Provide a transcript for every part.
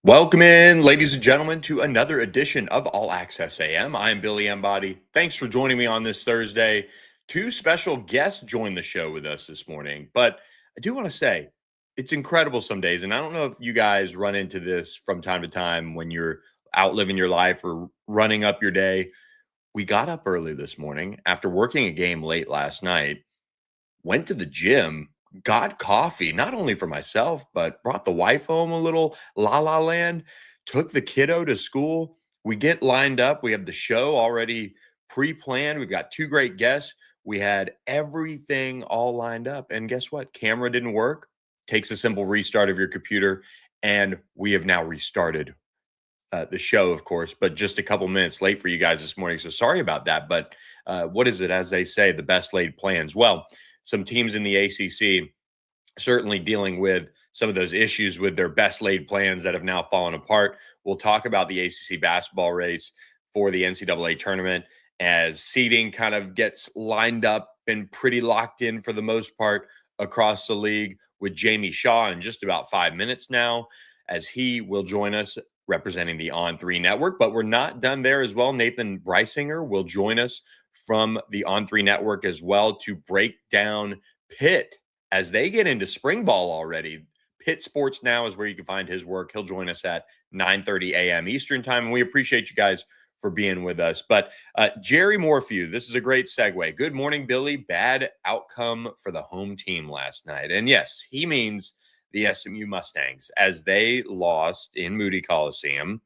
Welcome in, ladies and gentlemen, to another edition of All Access AM. I'm Billy Embody. Thanks for joining me on this Thursday. Two special guests joined the show with us this morning, but I do want to say it's incredible some days, and I don't know if you guys run into this from time to time when you're out living your life or running up your day. We got up early this morning after working a game late last night, went to the gym, got coffee, not only for myself, but brought the wife home a little la la land, took the kiddo to school. We get lined up. We have the show already pre planned. We've got two great guests. We had everything all lined up. And guess what? Camera didn't work. Takes a simple restart of your computer. And we have now restarted the show, of course, but just a couple minutes late for you guys this morning. So sorry about that. But what is it, as they say, the best laid plans? Well, some teams in the ACC certainly dealing with some of those issues with their best laid plans that have now fallen apart. We'll talk about the ACC basketball race for the NCAA tournament as seeding kind of gets lined up and pretty locked in for the most part across the league with Jamie Shaw in just about 5 minutes now, as he will join us representing the On3 network. But we're not done there as well. Nathan Breisinger will join us from the On3 network as well to break down Pitt as they get into spring ball already. Pitt Sports Now is where you can find his work. He'll join us at 9:30 a.m. Eastern time, and we appreciate you guys for being with us. But Jerry Morphew, this is a great segue. Good morning, Billy. Bad outcome for the home team last night. And yes, he means the SMU Mustangs as they lost in Moody Coliseum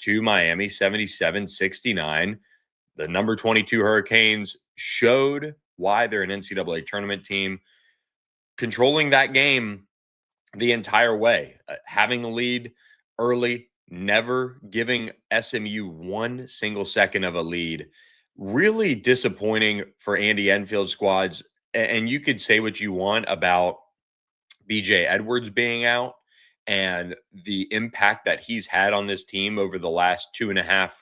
to Miami 77-69. The number 22 Hurricanes showed why they're an NCAA tournament team, controlling that game the entire way, having a lead early, never giving SMU one single second of a lead. Really disappointing for Andy Enfield's squads. And you could say what you want about BJ Edwards being out and the impact that he's had on this team over the last 2.5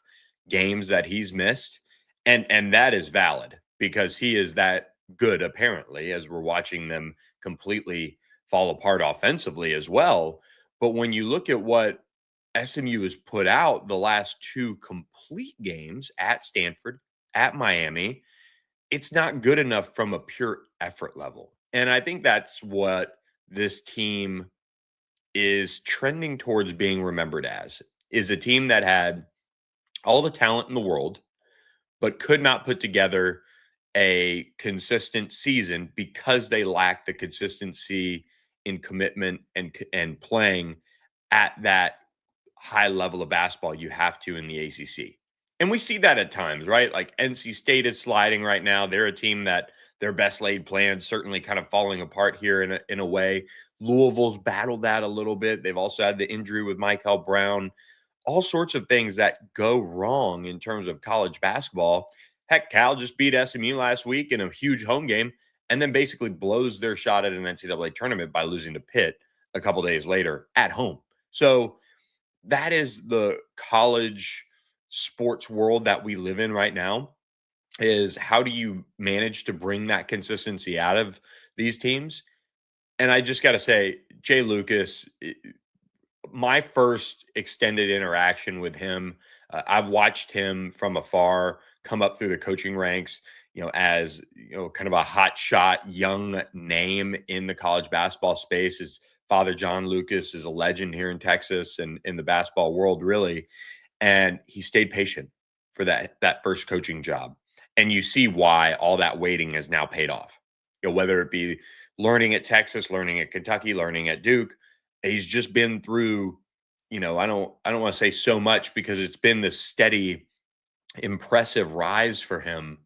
games that he's missed. And that is valid because he is that good, apparently, as we're watching them completely fall apart offensively as well. But when you look at what SMU has put out the last two complete games at Stanford, at Miami, it's not good enough from a pure effort level. And I think that's what this team is trending towards being remembered as, is a team that had all the talent in the world, but could not put together a consistent season because they lacked the consistency in commitment and playing at that high level of basketball you have to in the ACC. And we see that at times, right? Like NC State is sliding right now. They're a team that their best laid plans certainly kind of falling apart here in a way. Louisville's battled that a little bit. They've also had the injury with Michael Brown, all sorts of things that go wrong in terms of college basketball. Heck, Cal just beat SMU last week in a huge home game and then basically blows their shot at an NCAA tournament by losing to Pitt a couple days later at home. So that is the college sports world that we live in right now, is how do you manage to bring that consistency out of these teams? And I just got to say, Jay Lucas, my first extended interaction with him, I've watched him from afar come up through the coaching ranks, as, kind of a hot shot young name in the college basketball space. His father, John Lucas, is a legend here in Texas and in the basketball world, really. And he stayed patient for that first coaching job. And you see why all that waiting has now paid off. Whether it be learning at Texas, learning at Kentucky, learning at Duke, he's just been through, I don't want to say so much because it's been this steady, impressive rise for him,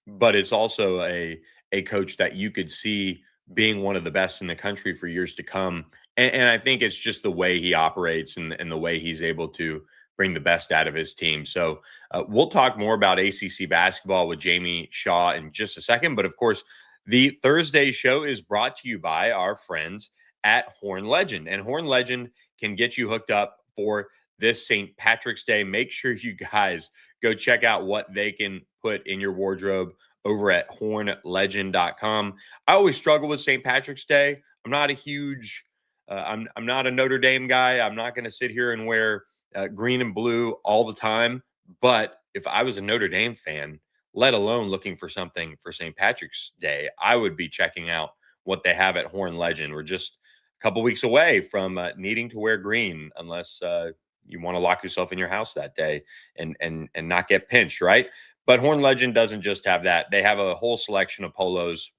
but it's also a coach that you could see being one of the best in the country for years to come. And I think it's just the way he operates and the way he's able to bring the best out of his team. So we'll talk more about ACC basketball with Jamie Shaw in just a second. But of course, the Thursday show is brought to you by our friends at Horn Legend. And Horn Legend can get you hooked up for this St. Patrick's Day. Make sure you guys go check out what they can put in your wardrobe over at hornlegend.com. I always struggle with St. Patrick's Day. I'm not a huge I'm not a Notre Dame guy. I'm not going to sit here and wear green and blue all the time. But if I was a Notre Dame fan, let alone looking for something for St. Patrick's Day, I would be checking out what they have at Horn Legend. We're just a couple weeks away from needing to wear green, unless you want to lock yourself in your house that day and not get pinched, right? But Horn Legend doesn't just have that. They have a whole selection of polos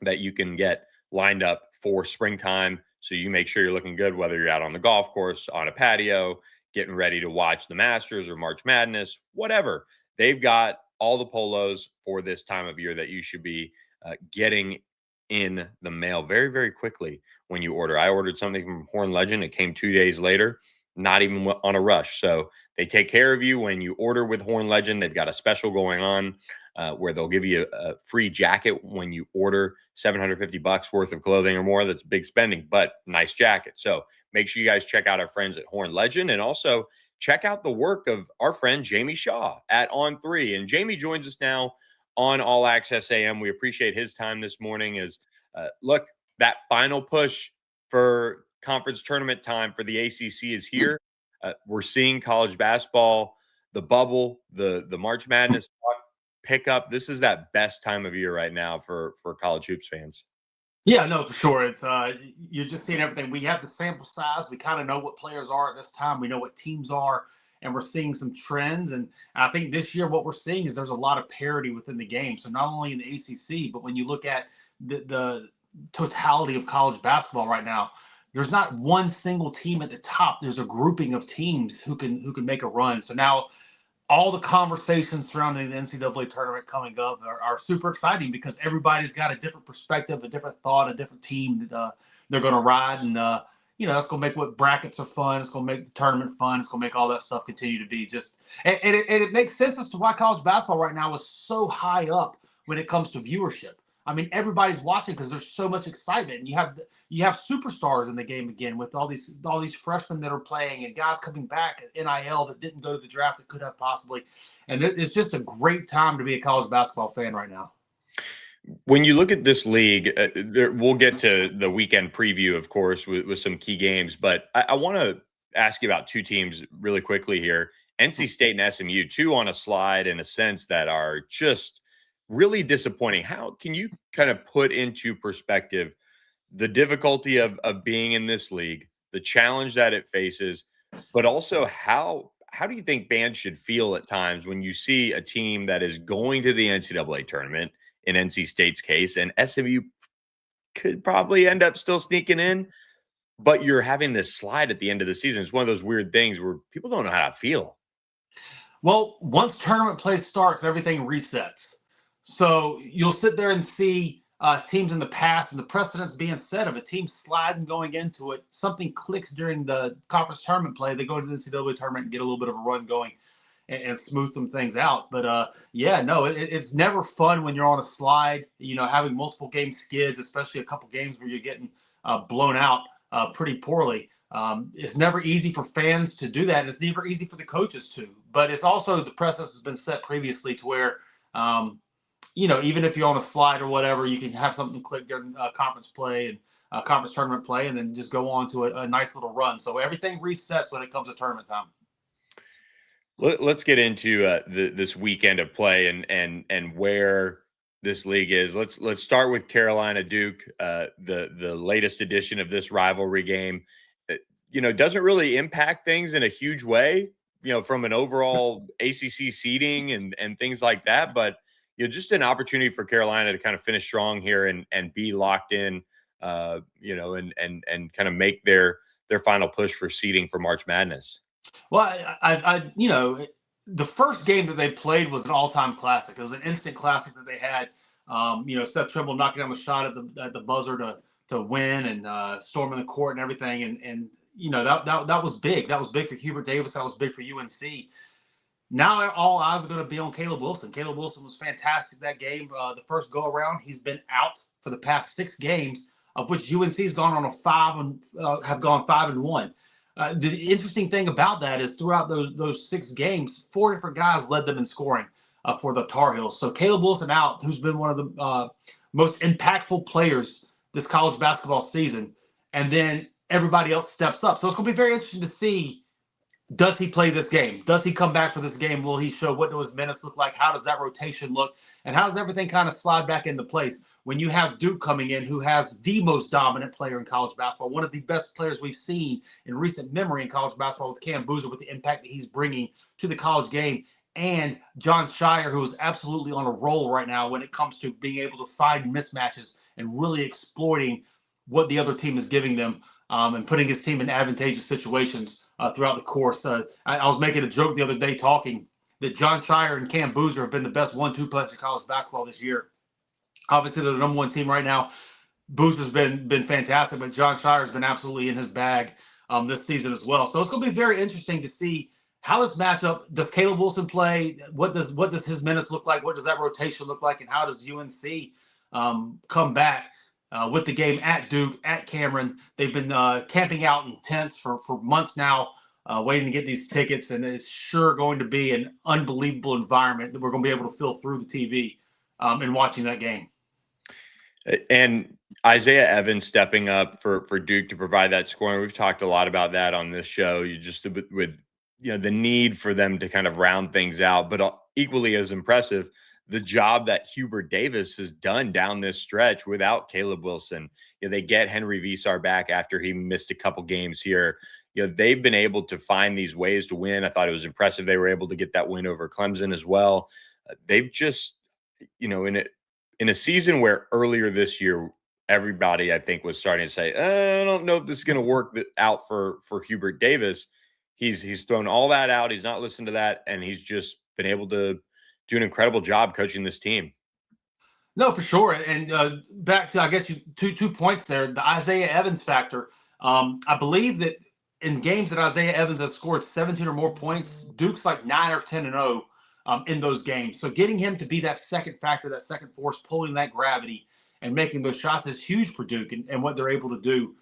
that you can get lined up for springtime. So you make sure you're looking good, whether you're out on the golf course, on a patio, getting ready to watch the Masters or March Madness, whatever. They've got all the polos for this time of year that you should be getting in the mail very, very quickly when you order. I ordered something from Horn Legend. It came 2 days later, not even on a rush. So they take care of you when you order with Horn Legend. They've got a special going on where they'll give you a free jacket when you order $750 worth of clothing or more. That's big spending, but nice jacket. So make sure you guys check out our friends at Horn Legend, and also check out the work of our friend Jamie Shaw at On3. And Jamie joins us now on All Access AM. We appreciate his time this morning. As look, that final push for conference tournament time for the ACC is here. We're seeing college basketball, the bubble, the March Madness pick up. This is that best time of year right now for college hoops fans. Yeah, no, for sure. It's you're just seeing everything. We have the sample size. We kind of know what players are at this time. We know what teams are, and we're seeing some trends. And I think this year what we're seeing is there's a lot of parity within the game. So not only in the ACC, but when you look at the totality of college basketball right now, there's not one single team at the top. There's a grouping of teams who can make a run. So now all the conversations surrounding the NCAA tournament coming up are super exciting because everybody's got a different perspective, a different thought, a different team that they're going to ride. And, that's going to make what brackets are fun. It's going to make the tournament fun. It's going to make all that stuff continue to be just – and it makes sense as to why college basketball right now is so high up when it comes to viewership. I mean, everybody's watching because there's so much excitement. And you have superstars in the game again with all these freshmen that are playing and guys coming back at NIL that didn't go to the draft that could have possibly. And it's just a great time to be a college basketball fan right now. When you look at this league, we'll get to the weekend preview, of course, with some key games. But I want to ask you about two teams really quickly here. NC State and SMU, two on a slide in a sense that are just really disappointing. How can you kind of put into perspective the difficulty of being in this league, the challenge that it faces, but also how do you think fans should feel at times when you see a team that is going to the NCAA tournament, in NC State's case, and SMU could probably end up still sneaking in, but you're having this slide at the end of the season? It's one of those weird things where people don't know how to feel. Well, once tournament play starts, everything resets. So you'll sit there and see teams in the past and the precedents being set of a team sliding going into it. Something clicks during the conference tournament play. They go to the NCAA tournament and get a little bit of a run going and smooth some things out. But it's never fun when you're on a slide, having multiple game skids, especially a couple games where you're getting blown out pretty poorly. It's never easy for fans to do that. And it's never easy for the coaches to, but it's also the precedent has been set previously to where, even if you're on a slide or whatever, you can have something click during conference play and conference tournament play, and then just go on to a nice little run. So everything resets when it comes to tournament time. Let's get into this weekend of play and where this league is. Let's start with Carolina Duke, the latest edition of this rivalry game. Doesn't really impact things in a huge way, from an overall ACC seeding and things like that. But just an opportunity for Carolina to kind of finish strong here and be locked in, and kind of make their final push for seeding for March Madness. Well, the first game that they played was an all-time classic. It was an instant classic that they had. Seth Trimble knocking down the shot at the buzzer to win and storming the court and everything. And that was big. That was big for Hubert Davis. That was big for UNC. Now all eyes are going to be on Caleb Wilson. Caleb Wilson was fantastic that game. The first go around, he's been out for the past 6 games, of which UNC has gone on have gone 5-1. The interesting thing about that is throughout those 6 games, 4 different guys led them in scoring for the Tar Heels. So Caleb Wilson out, who's been one of the most impactful players this college basketball season, and then everybody else steps up. So it's going to be very interesting to see, does he play this game? Does he come back for this game? Will he show, what do his minutes look like? How does that rotation look? And how does everything kind of slide back into place when you have Duke coming in, who has the most dominant player in college basketball, one of the best players we've seen in recent memory in college basketball, with Cam Boozer, with the impact that he's bringing to the college game, and John Shire, who is absolutely on a roll right now when it comes to being able to find mismatches and really exploiting what the other team is giving them, and putting his team in advantageous situations throughout the course. I was making a joke the other day talking that John Shire and Cam Boozer have been the best 1-2 players in college basketball this year. Obviously, they're the number one team right now. Boozer's been fantastic, but John Shire's been absolutely in his bag this season as well. So it's going to be very interesting to see how this matchup. Does Caleb Wilson play? What does his minutes look like? What does that rotation look like? And how does UNC come back with the game at Duke, at Cameron? They've been camping out in tents for months now, waiting to get these tickets, and it's sure going to be an unbelievable environment that we're going to be able to feel through the TV and watching that game. And Isaiah Evans stepping up for Duke to provide that scoring. We've talked a lot about that on this show. You just with the need for them to kind of round things out, but equally as impressive, the job that Hubert Davis has done down this stretch without Caleb Wilson. They get Henry Visar back after he missed a couple games here. They've been able to find these ways to win. I thought it was impressive they were able to get that win over Clemson as well. They've just, in a season where earlier this year, everybody, I think, was starting to say, I don't know if this is going to work out for Hubert Davis. He's thrown all that out. He's not listened to that. And he's just been able to do an incredible job coaching this team. No, for sure. And back to, I guess, two points there. The Isaiah Evans factor. I believe that in games that Isaiah Evans has scored 17 or more points, Duke's like 9 or 10-0 in those games. So getting him to be that second factor, that second force, pulling that gravity and making those shots is huge for Duke and what they're able to do,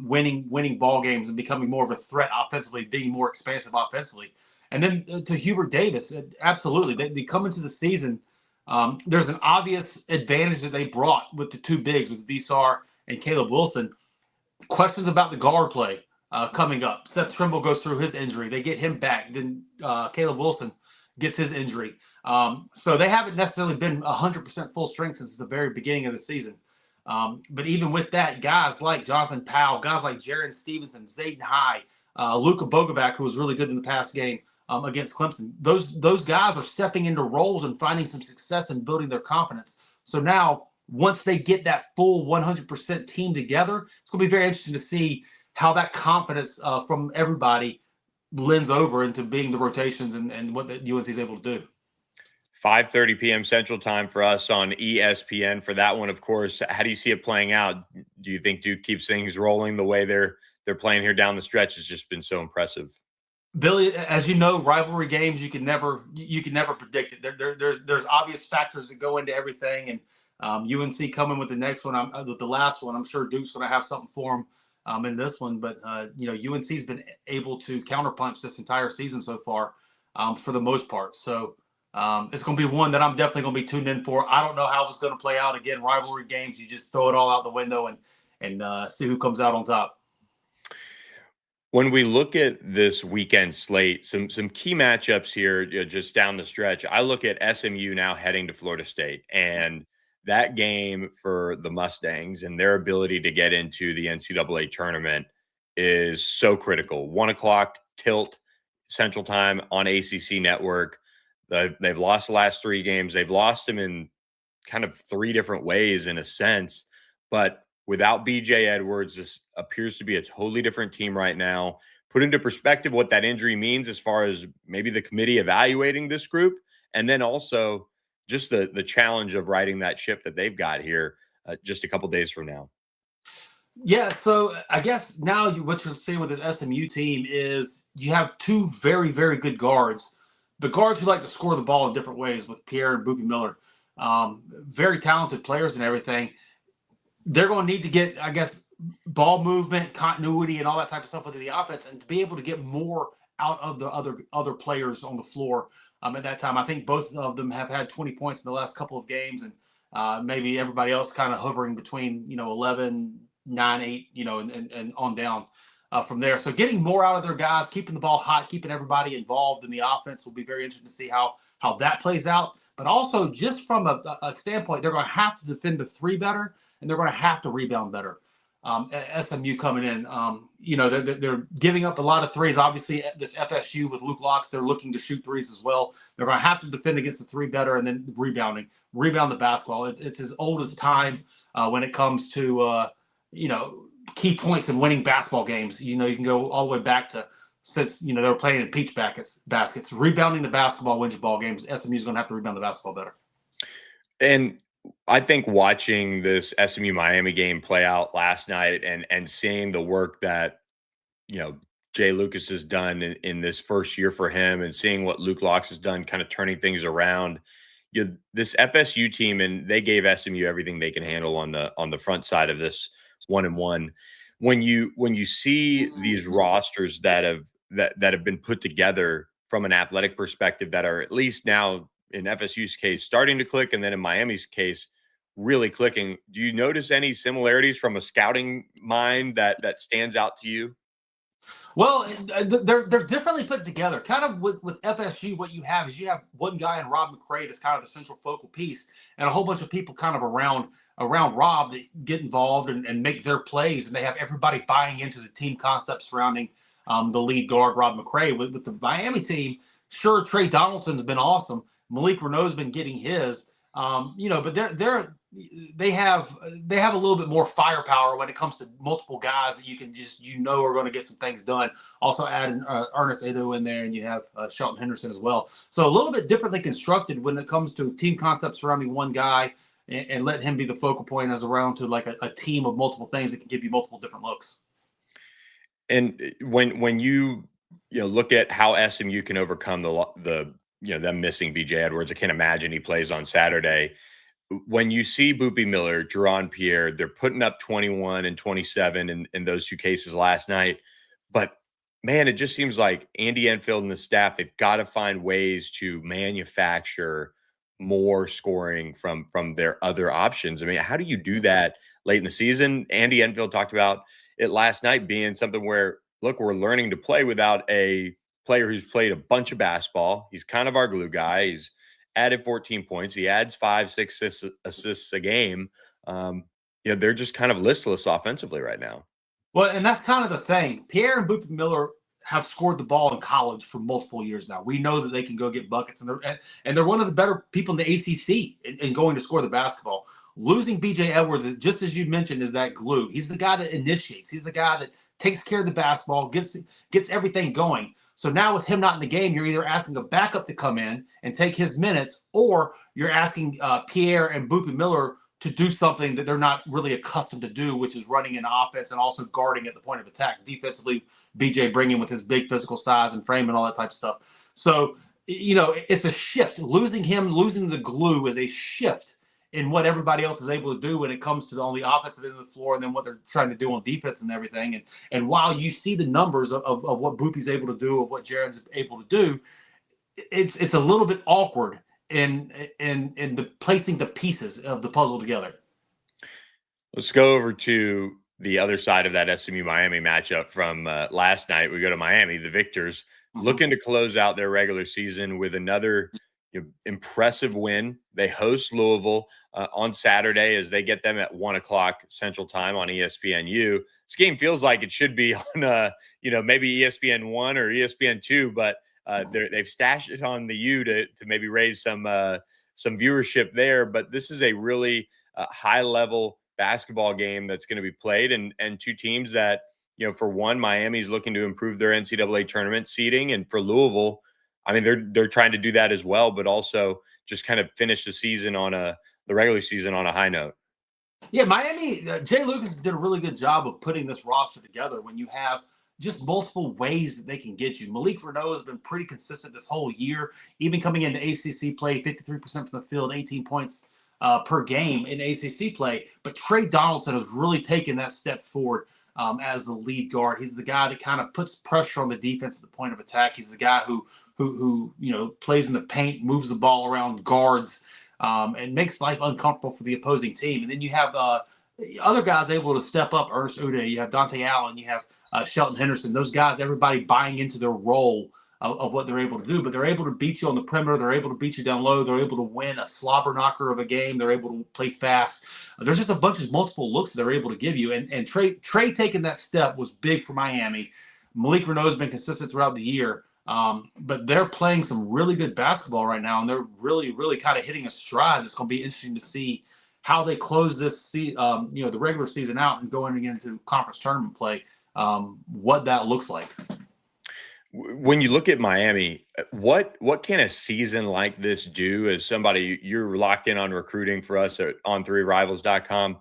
winning ball games and becoming more of a threat offensively, being more expansive offensively. And then to Hubert Davis, absolutely. They come into the season. There's an obvious advantage that they brought with the two bigs, with Visar and Caleb Wilson. Questions about the guard play coming up. Seth Trimble goes through his injury. They get him back. Then Caleb Wilson gets his injury. So they haven't necessarily been 100% full strength since the very beginning of the season. But even with that, guys like Jonathan Powell, guys like Jaron Stevenson, Zayden High, Luka Bogovac, who was really good in the past game against Clemson, those guys are stepping into roles and finding some success and building their confidence. So now, once they get that full 100% team together, it's going to be very interesting to see how that confidence from everybody lends over into being the rotations and what the UNC is able to do. 5:30 p.m. Central Time for us on ESPN for that one, of course. How do you see it playing out? Do you think Duke keeps things rolling the way they're playing here down the stretch? Has just been so impressive. Billy, as you know, rivalry games you can never predict it. There's obvious factors that go into everything, and UNC coming with the next one, with the last one, I'm sure Duke's going to have something for them in this one. But UNC's been able to counterpunch this entire season so far, for the most part. So it's going to be one that I'm definitely going to be tuned in for. I don't know how it's going to play out. Again, rivalry games, you just throw it all out the window and see who comes out on top. When we look at this weekend slate, some key matchups here just down the stretch, I look at SMU now heading to Florida State, and that game for the Mustangs and their ability to get into the NCAA tournament is so critical. 1 o'clock tilt Central Time on ACC Network. They've lost the last 3 games. They've lost them in kind of 3 different ways in a sense, but without BJ Edwards, this appears to be a totally different team right now. Put into perspective what that injury means as far as maybe the committee evaluating this group, and then also just the challenge of riding that ship that they've got here just a couple days from now. Yeah, so I guess now what you're seeing with this SMU team is you have 2 very, very good guards, but guards who like to score the ball in different ways, with Pierre and Boopie Miller. Very talented players and everything. They're going to need to get, I guess, ball movement, continuity, and all that type of stuff within the offense, and to be able to get more out of the other players on the floor at that time. I think both of them have had 20 points in the last couple of games, and maybe everybody else kind of hovering between 11, 9-8, and on down from there. So getting more out of their guys, keeping the ball hot, keeping everybody involved in the offense will be very interesting to see how that plays out. But also, just from a standpoint, they're going to have to defend the three better, and they're going to have to rebound better. SMU coming in, they're giving up a lot of threes. Obviously, this FSU with Luke Locks, they're looking to shoot threes as well. They're going to have to defend against the three better, and then rebound the basketball. It's as old as time when it comes to key points in winning basketball games. You can go all the way back to since they were playing in peach baskets. Rebounding the basketball wins you ball games. SMU is going to have to rebound the basketball better. And I think watching this SMU Miami game play out last night and seeing the work that Jay Lucas has done in this first year for him, and seeing what Luke Locks has done, kind of turning things around. This FSU team, and they gave SMU everything they can handle on the front side of this 1-1. When you see these rosters that have been put together from an athletic perspective, that are at least now in FSU's case starting to click, and then in Miami's case really clicking, do you notice any similarities from a scouting mind that stands out to you? Well, they're differently put together. Kind of with FSU, what you have is one guy in Rob McCray that's kind of the central focal piece, and a whole bunch of people kind of around Rob that get involved and make their plays, and they have everybody buying into the team concept surrounding the lead guard, Rob McCray. With the Miami team, sure, Trey Donaldson's been awesome. Malik Renault's been getting his, but they have a little bit more firepower when it comes to multiple guys that you can just are going to get some things done. Also add Ernest Edo in there, and you have Shelton Henderson as well. So a little bit differently constructed when it comes to team concepts surrounding one guy and let him be the focal point as around to like a team of multiple things that can give you multiple different looks. And when you look at how SMU can overcome them missing BJ Edwards, I can't imagine he plays on Saturday. When you see Boopy Miller, Jerron Pierre, they're putting up 21 and 27 in those two cases last night. But man, it just seems like Andy Enfield and the staff, they've got to find ways to manufacture more scoring from their other options. I mean, how do you do that late in the season? Andy Enfield talked about it last night being something where, look, we're learning to play without a player who's played a bunch of basketball. He's kind of our glue guy. He's added 14 points. He adds 5-6 assists a game. They're just kind of listless offensively right now. Well, and that's kind of the thing. Pierre and Boopy Miller have scored the ball in college for multiple years now. We know that they can go get buckets, and they're one of the better people in the ACC in going to score the basketball. Losing BJ Edwards, just as you mentioned, is that glue. He's the guy that initiates. He's the guy that takes care of the basketball, gets everything going. So now with him not in the game, you're either asking a backup to come in and take his minutes, or you're asking Pierre and Boopy Miller to do something that they're not really accustomed to do, which is running an offense and also guarding at the point of attack. Defensively, BJ bringing with his big physical size and frame and all that type of stuff. So, it's a shift. Losing the glue is a shift in what everybody else is able to do when it comes to on the offensive end of the floor, and then what they're trying to do on defense and everything. And while you see the numbers of what Boopy's able to do, of what Jaren's able to do, it's a little bit awkward in the placing the pieces of the puzzle together. Let's go over to the other side of that SMU Miami matchup from last night. We go to Miami, the victors, looking to close out their regular season with another impressive win. They host Louisville on Saturday as they get them at 1:00 Central Time on ESPNU. This game feels like it should be on, maybe ESPN1 or ESPN2, but they've stashed it on the U to maybe raise some viewership there. But this is a really high level basketball game that's going to be played, and two teams that, for one, Miami's looking to improve their NCAA tournament seeding, and for Louisville, I mean, they're trying to do that as well, but also just kind of finish the regular season on a high note. Yeah, Miami, Jay Lucas did a really good job of putting this roster together when you have just multiple ways that they can get you. Malik Renault has been pretty consistent this whole year, even coming into ACC play, 53% from the field, 18 points per game in ACC play. But Trey Donaldson has really taken that step forward as the lead guard. He's the guy that kind of puts pressure on the defense at the point of attack. He's the guy who plays in the paint, moves the ball around guards, and makes life uncomfortable for the opposing team. And then you have other guys able to step up. Ernest Uday, you have Dante Allen, you have Shelton Henderson. Those guys, everybody buying into their role of what they're able to do, but they're able to beat you on the perimeter. They're able to beat you down low. They're able to win a slobber knocker of a game. They're able to play fast. There's just a bunch of multiple looks they're able to give you. And Trey taking that step was big for Miami. Malik Renault's been consistent throughout the year. But they're playing some really good basketball right now, and they're really, really kind of hitting a stride. It's going to be interesting to see how they close this the regular season out and going into conference tournament play, what that looks like. When you look at Miami, what can a season like this do? As somebody, you're locked in on recruiting for us at on3rivals.com.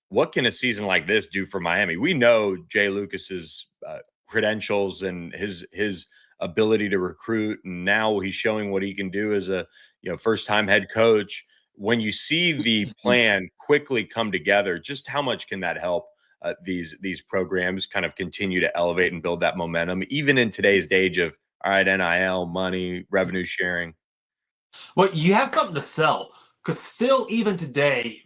What can a season like this do for Miami? We know Jay Lucas's credentials and his ability to recruit, and now he's showing what he can do as a first-time head coach. When you see the plan quickly come together, just how much can that help these programs kind of continue to elevate and build that momentum, even in today's age of, all right, NIL, money, revenue sharing? Well, you have something to sell, because still, even today,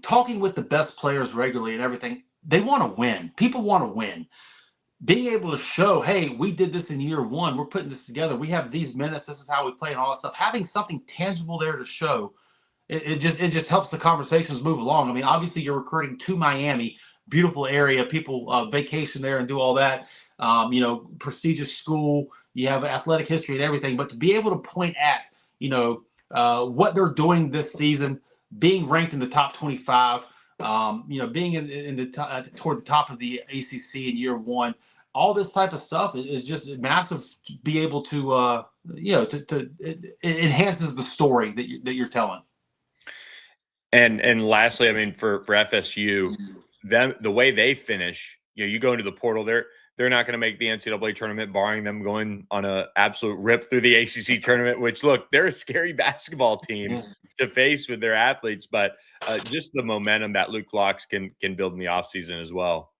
talking with the best players regularly and everything, they want to win. People want to win. Being able to show, hey, we did this in year one. We're putting this together. We have these minutes. This is how we play and all that stuff. Having something tangible there to show, it just helps the conversations move along. I mean, obviously, you're recruiting to Miami, beautiful area. People vacation there and do all that. Prestigious school. You have athletic history and everything. But to be able to point at, what they're doing this season, being ranked in the top 25, being in the toward the top of the ACC in year one, all this type of stuff is just massive to be able to, it enhances the story that you're telling. And lastly, I mean, for FSU, the way they finish, you go into the portal, they're not going to make the NCAA tournament, barring them going on an absolute rip through the ACC tournament, which, look, they're a scary basketball team to face with their athletes, but just the momentum that Luke Locks can build in the offseason as well.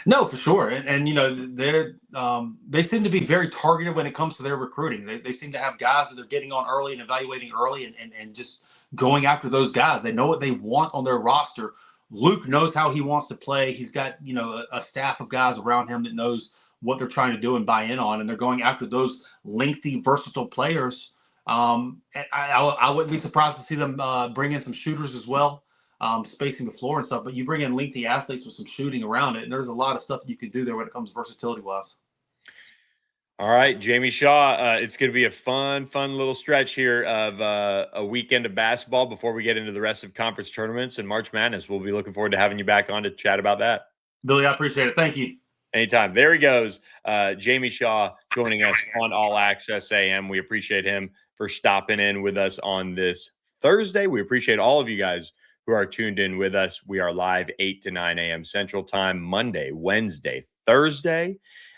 No, for sure. And they seem to be very targeted when it comes to their recruiting. They seem to have guys that they're getting on early and evaluating early and just going after those guys. They know what they want on their roster. Luke knows how he wants to play. He's got, a staff of guys around him that knows what they're trying to do and buy in on, and they're going after those lengthy, versatile players. And I wouldn't be surprised to see them bring in some shooters as well, spacing the floor and stuff. But you bring in lengthy athletes with some shooting around it, and there's a lot of stuff you can do there when it comes versatility-wise. All right, Jamie Shaw, it's going to be a fun little stretch here of a weekend of basketball before we get into the rest of conference tournaments and March Madness. We'll be looking forward to having you back on to chat about that. Billy, I appreciate it. Thank you. Anytime. There he goes. Jamie Shaw joining us on All Access AM. We appreciate him for stopping in with us on this Thursday. We appreciate all of you guys who are tuned in with us. We are live 8 to 9 a.m. Central Time, Monday, Wednesday, Thursday.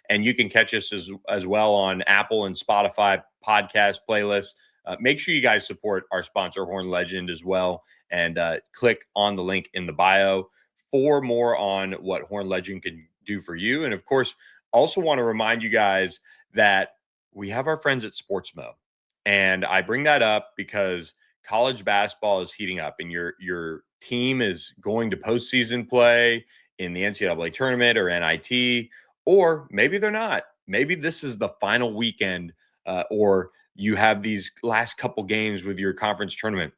And you can catch us as well on Apple and Spotify podcast playlists. Make sure you guys support our sponsor, Horn Legend, as well. And click on the link in the bio for more on what Horn Legend can do for you. And, of course, also want to remind you guys that we have our friends at Sportsmo. And I bring that up because college basketball is heating up, and your team is going to postseason play in the NCAA tournament or NIT. Or maybe they're not. Maybe this is the final weekend, or you have these last couple games with your conference tournament.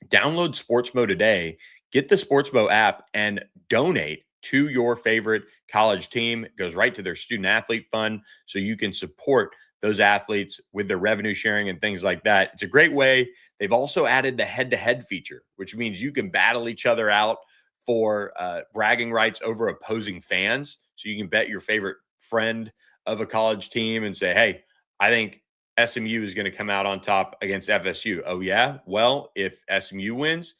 Download Sportsmo today. Get the Sportsmo app and donate to your favorite college team. It goes right to their student athlete fund, so you can support those athletes with their revenue sharing and things like that. It's a great way. They've also added the head-to-head feature, which means you can battle each other out for bragging rights over opposing fans. So you can bet your favorite friend of a college team and say, hey, I think SMU is going to come out on top against FSU. Oh, yeah? Well, if SMU wins,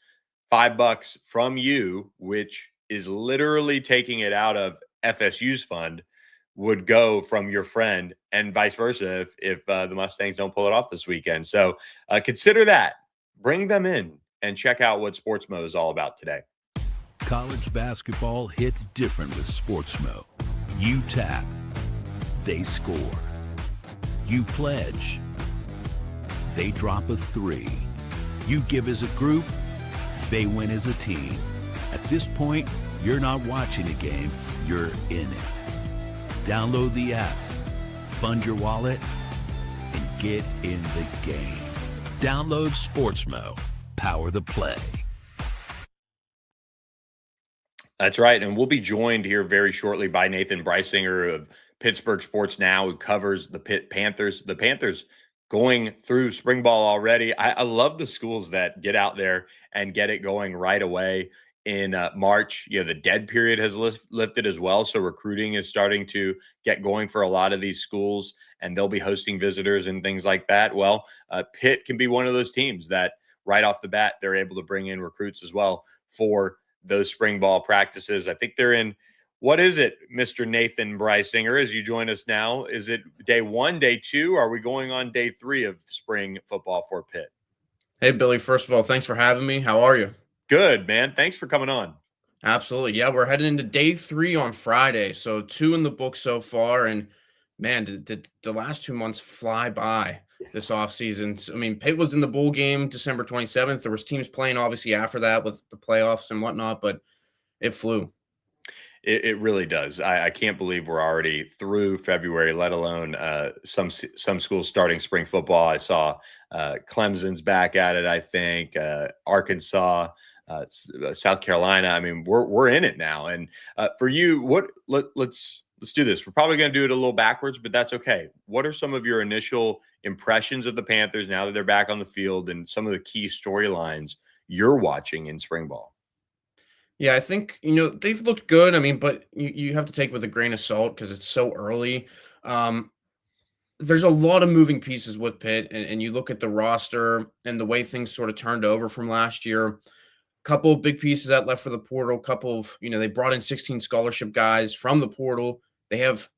$5 from you, which is literally taking it out of FSU's fund, would go from your friend, and vice versa if the Mustangs don't pull it off this weekend. So consider that. Bring them in and check out what Sportsmo is all about today. College basketball hits different with Sportsmo. You tap, they score. You pledge, they drop a 3. You give as a group, they win as a team. At this point, you're not watching a game, you're in it. Download the app, fund your wallet, and get in the game. Download Sportsmo. Power the play. That's right. And we'll be joined here very shortly by Nathan Breisinger of Pittsburgh Sports Now, who covers the Pitt Panthers. The Panthers going through spring ball already. I love the schools that get out there and get it going right away in March. You know, the dead period has lifted as well. So recruiting is starting to get going for a lot of these schools, and they'll be hosting visitors and things like that. Well, Pitt can be one of those teams that right off the bat, they're able to bring in recruits as well for those spring ball practices. I think they're in, what is it, Mr. Nathan Breisinger, as you join us now? Is it day 1, day 2? Are we going on day 3 of spring football for Pitt? Hey, Billy, first of all, thanks for having me. How are you? Good, man. Thanks for coming on. Absolutely. Yeah, we're heading into day 3 on Friday. So 2 in the book so far. And man, did the last 2 months fly by this offseason. I mean, Pitt was in the bowl game December 27th. There was teams playing obviously after that with the playoffs and whatnot, but it flew. It really does. I can't believe we're already through February, let alone some schools starting spring football. I saw Clemson's back at it, I think, Arkansas, South Carolina. I mean, we're in it now. And for you, let's do this. We're probably going to do it a little backwards, but that's okay. What are some of your initial impressions of the Panthers now that they're back on the field, and some of the key storylines you're watching in spring ball? Yeah, I think, they've looked good. I mean, but you have to take with a grain of salt because it's so early. There's a lot of moving pieces with Pitt, and you look at the roster and the way things sort of turned over from last year. Couple of big pieces that left for the portal. Couple of, they brought in 16 scholarship guys from the portal. They have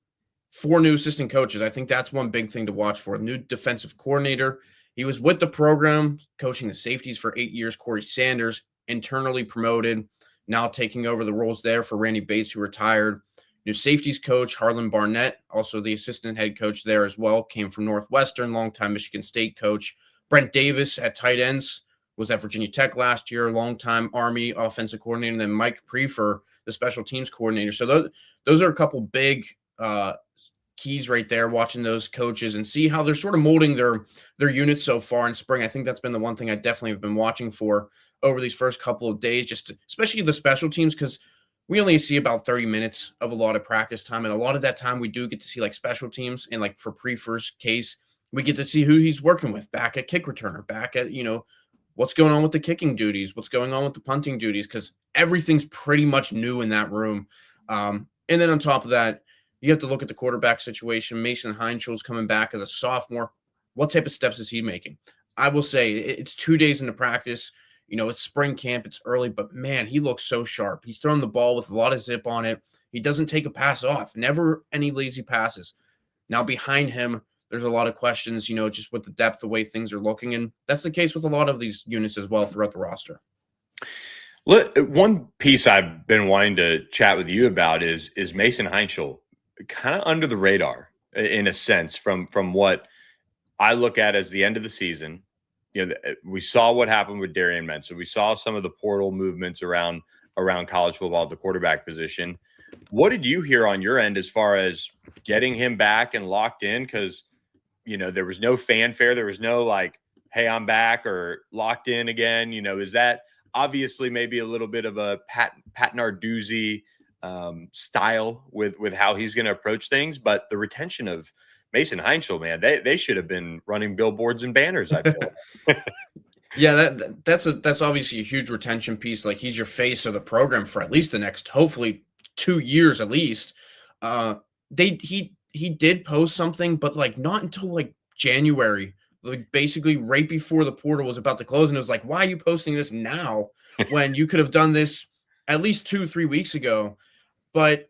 4 new assistant coaches. I think that's one big thing to watch for. New defensive coordinator. He was with the program, coaching the safeties for 8 years. Corey Sanders, internally promoted, now taking over the roles there for Randy Bates, who retired. New safeties coach, Harlan Barnett, also the assistant head coach there as well, came from Northwestern, longtime Michigan State coach. Brent Davis at tight ends, was at Virginia Tech last year, longtime Army offensive coordinator, and then Mike Prefer, the special teams coordinator. So those are a couple big keys right there, watching those coaches and see how they're sort of molding their units so far in spring. I think that's been the one thing I definitely have been watching for over these first couple of days, especially the special teams, because we only see about 30 minutes of a lot of practice time. And a lot of that time we do get to see like special teams. And like for Prefer's case, we get to see who he's working with back at kick returner, back at, what's going on with the kicking duties, what's going on with the punting duties, because everything's pretty much new in that room. And then on top of that, you have to look at the quarterback situation. Mason Heinschel's coming back as a sophomore. What type of steps is he making? I will say it's 2 days into practice. It's spring camp. It's early, but man, he looks so sharp. He's throwing the ball with a lot of zip on it. He doesn't take a pass off. Never any lazy passes. Now behind him, there's a lot of questions, just with the depth, the way things are looking. And that's the case with a lot of these units as well throughout the roster. One piece I've been wanting to chat with you about is Mason Heinschel, kind of under the radar in a sense from what I look at as the end of the season. We saw what happened with Darian Mensah. We saw some of the portal movements around college football at the quarterback position. What did you hear on your end as far as getting him back and locked in? Because, there was no fanfare. There was no like, hey, I'm back or locked in again. Is that obviously maybe a little bit of a Pat Narduzzi style with how he's going to approach things? But the retention of Mason Heinschel, man, they should have been running billboards and banners, I feel. Yeah, that's obviously a huge retention piece. Like, he's your face of the program for at least the next, hopefully, 2 years at least. He did post something, but like not until like January, like basically right before the portal was about to close. And it was like, why are you posting this now when you could have done this at least 2-3 weeks ago? But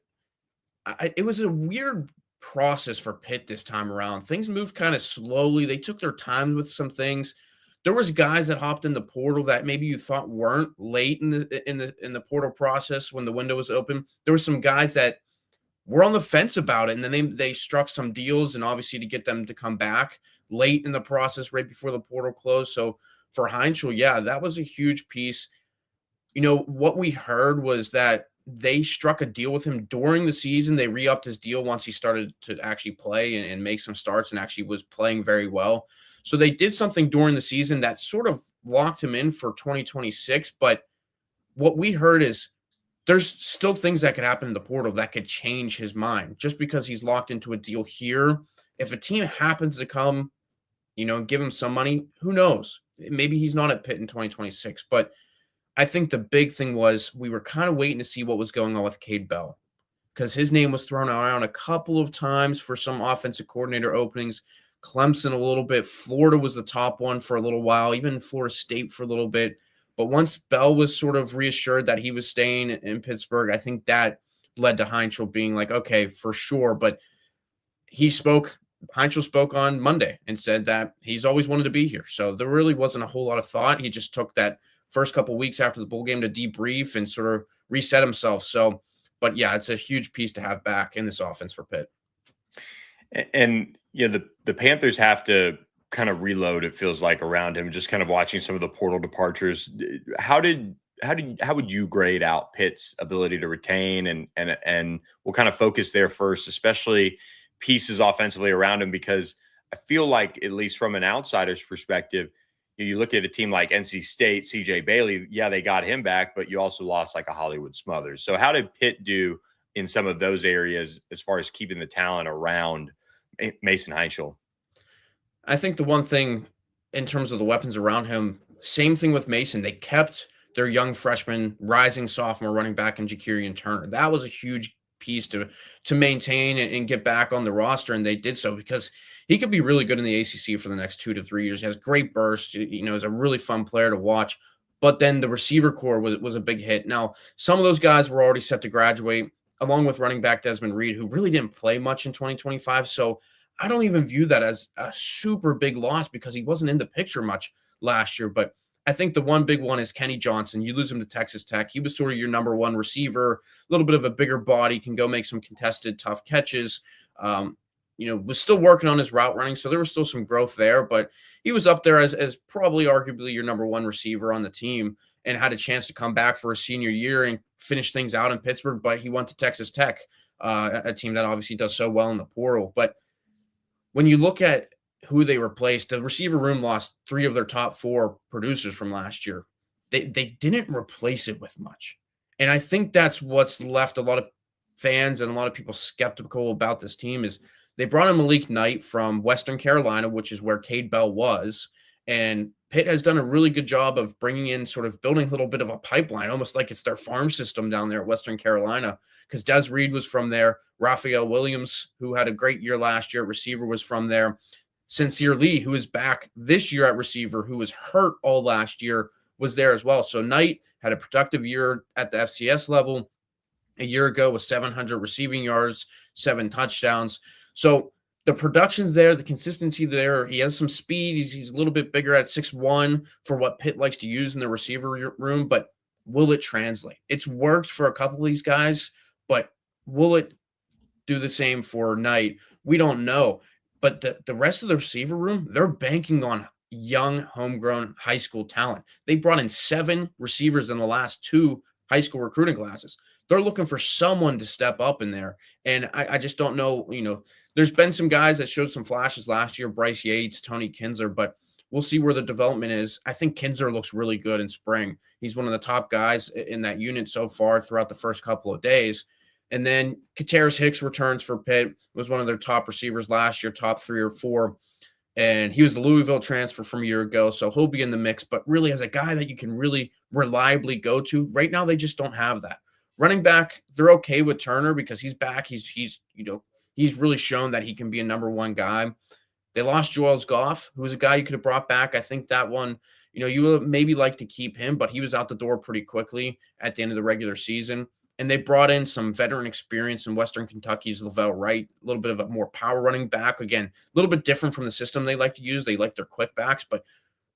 it was a weird process for Pitt this time around. Things moved kind of slowly. They took their time with some things. There was guys that hopped in the portal that maybe you thought weren't late in the portal process when the window was open. There were some guys that were on the fence about it, and then they struck some deals, and obviously to get them to come back late in the process, right before the portal closed. So for Heinschel, yeah, that was a huge piece. what we heard was that they struck a deal with him during the season. They re-upped his deal once he started to actually play and make some starts and actually was playing very well. So they did something during the season that sort of locked him in for 2026. But what we heard is there's still things that could happen in the portal that could change his mind just because he's locked into a deal here. If a team happens to come, and give him some money, who knows? Maybe he's not at Pitt in 2026. But I think the big thing was we were kind of waiting to see what was going on with Cade Bell because his name was thrown around a couple of times for some offensive coordinator openings. Clemson a little bit. Florida was the top one for a little while, even Florida State for a little bit. But once Bell was sort of reassured that he was staying in Pittsburgh, I think that led to Heinzel being like, okay, for sure. But Heinzel spoke on Monday and said that he's always wanted to be here. So there really wasn't a whole lot of thought. He just took that first couple of weeks after the bowl game to debrief and sort of reset himself. So, but yeah, it's a huge piece to have back in this offense for Pitt. And the Panthers have to kind of reload, it feels like, around him. Just kind of watching some of the portal departures. How would you grade out Pitt's ability to retain and we'll kind of focus there first, especially pieces offensively around him, because I feel like, at least from an outsider's perspective, you look at a team like NC State, CJ Bailey, yeah, they got him back, but you also lost like a Hollywood Smothers. So how did Pitt do in some of those areas as far as keeping the talent around Mason Heinzel? I think the one thing in terms of the weapons around him, same thing with Mason. They kept their young freshman, rising sophomore running back in Jakirian Turner. That was a huge piece to maintain and get back on the roster, and they did so because he could be really good in the ACC for the next 2 to 3 years. He has great burst, is a really fun player to watch. But then the receiver core was a big hit. Now, some of those guys were already set to graduate, along with running back Desmond Reed, who really didn't play much in 2025. So I don't even view that as a super big loss because he wasn't in the picture much last year. But I think the one big one is Kenny Johnson. You lose him to Texas Tech. He was sort of your number one receiver, a little bit of a bigger body, can go make some contested, tough catches. Was still working on his route running, so there was still some growth there, but he was up there as probably arguably your number one receiver on the team and had a chance to come back for a senior year and finish things out in Pittsburgh, but he went to Texas Tech, a team that obviously does so well in the portal. But when you look at who they replaced, the receiver room lost 3 of their top 4 producers from last year. They didn't replace it with much. And I think that's what's left a lot of fans and a lot of people skeptical about this team is they brought in Malik Knight from Western Carolina, which is where Cade Bell was. And Pitt has done a really good job of bringing in, sort of building a little bit of a pipeline, almost like it's their farm system down there at Western Carolina, because Des Reed was from there. Raphael Williams, who had a great year last year at receiver, was from there. Sincere Lee, who is back this year at receiver, who was hurt all last year, was there as well. So Knight had a productive year at the FCS level a year ago with 700 receiving yards, 7 touchdowns. So the production's there, the consistency there. He has some speed. He's a little bit bigger at 6'1" for what Pitt likes to use in the receiver room, but will it translate? It's worked for a couple of these guys, but will it do the same for Knight? We don't know. But the rest of the receiver room, they're banking on young, homegrown high school talent. They brought in 7 receivers in the last 2 high school recruiting classes. They're looking for someone to step up in there. And I just don't know, there's been some guys that showed some flashes last year, Bryce Yates, Tony Kinsler, but we'll see where the development is. I think Kinsler looks really good in spring. He's one of the top guys in that unit so far throughout the first couple of days. And then Kateris Hicks returns for Pitt, was one of their top receivers last year, top 3 or 4. And he was the Louisville transfer from a year ago, so he'll be in the mix. But really, as a guy that you can really reliably go to, right now they just don't have that. Running back, they're okay with Turner because he's back. He's really shown that he can be a number 1 guy. They lost Joel Goff, who was a guy you could have brought back. I think that one, you would maybe like to keep him, but he was out the door pretty quickly at the end of the regular season. And they brought in some veteran experience in Western Kentucky's Lavelle Wright, a little bit of a more power running back. Again, a little bit different from the system they like to use. They like their quick backs, but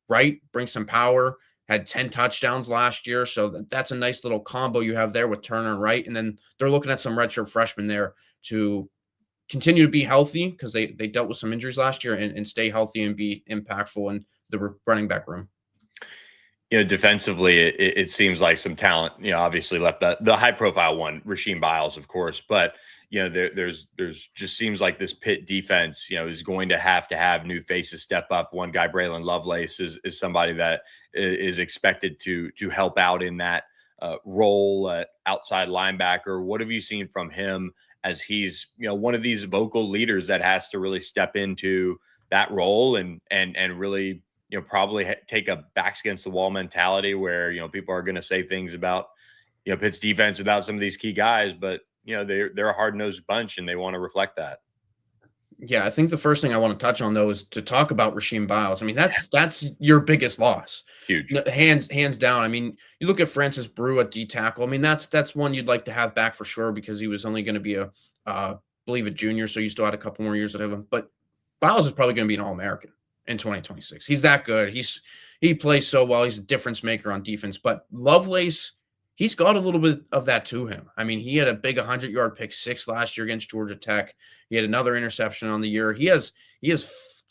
Wright brings some power, had 10 touchdowns last year. So that's a nice little combo you have there with Turner and Wright. And then they're looking at some redshirt freshmen there to continue to be healthy because they dealt with some injuries last year and stay healthy and be impactful in the running back room. defensively, it seems like some talent, obviously left the high profile one, Rasheem Biles, of course, but there's just seems like this Pitt defense, is going to have new faces step up. One guy, Braylon Lovelace, is somebody that is expected to help out in that role at outside linebacker. What have you seen from him as he's, one of these vocal leaders that has to really step into that role and really, probably take a backs against the wall mentality where, people are going to say things about, Pitt's defense without some of these key guys, but, they're a hard-nosed bunch and they want to reflect that. Yeah, I think the first thing I want to touch on, though, is to talk about Rasheem Biles. I mean, that's your biggest loss. Huge. Hands down. I mean, you look at Francis Brew at D tackle. I mean, that's one you'd like to have back for sure because he was only going to be I believe a junior, so you still had a couple more years of him. But Biles is probably going to be an All-American in 2026. He's that good. He plays so well. He's a difference maker on defense. But Lovelace, he's got a little bit of that to him. I mean, he had a big 100-yard pick six last year against Georgia Tech. He had another interception on the year. He has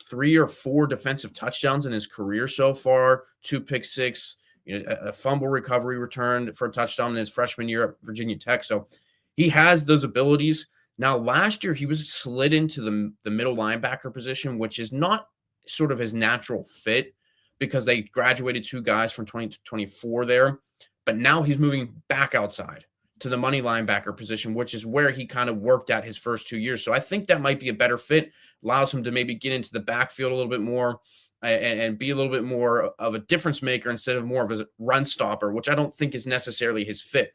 3 or 4 defensive touchdowns in his career so far, 2 pick six, a fumble recovery return for a touchdown in his freshman year at Virginia Tech. So he has those abilities. Now, last year, he was slid into the middle linebacker position, which is not sort of his natural fit because they graduated 2 guys from 2024 there. But now he's moving back outside to the money linebacker position, which is where he kind of worked at his first 2 years. So I think that might be a better fit, allows him to maybe get into the backfield a little bit more and be a little bit more of a difference maker instead of more of a run stopper, which I don't think is necessarily his fit.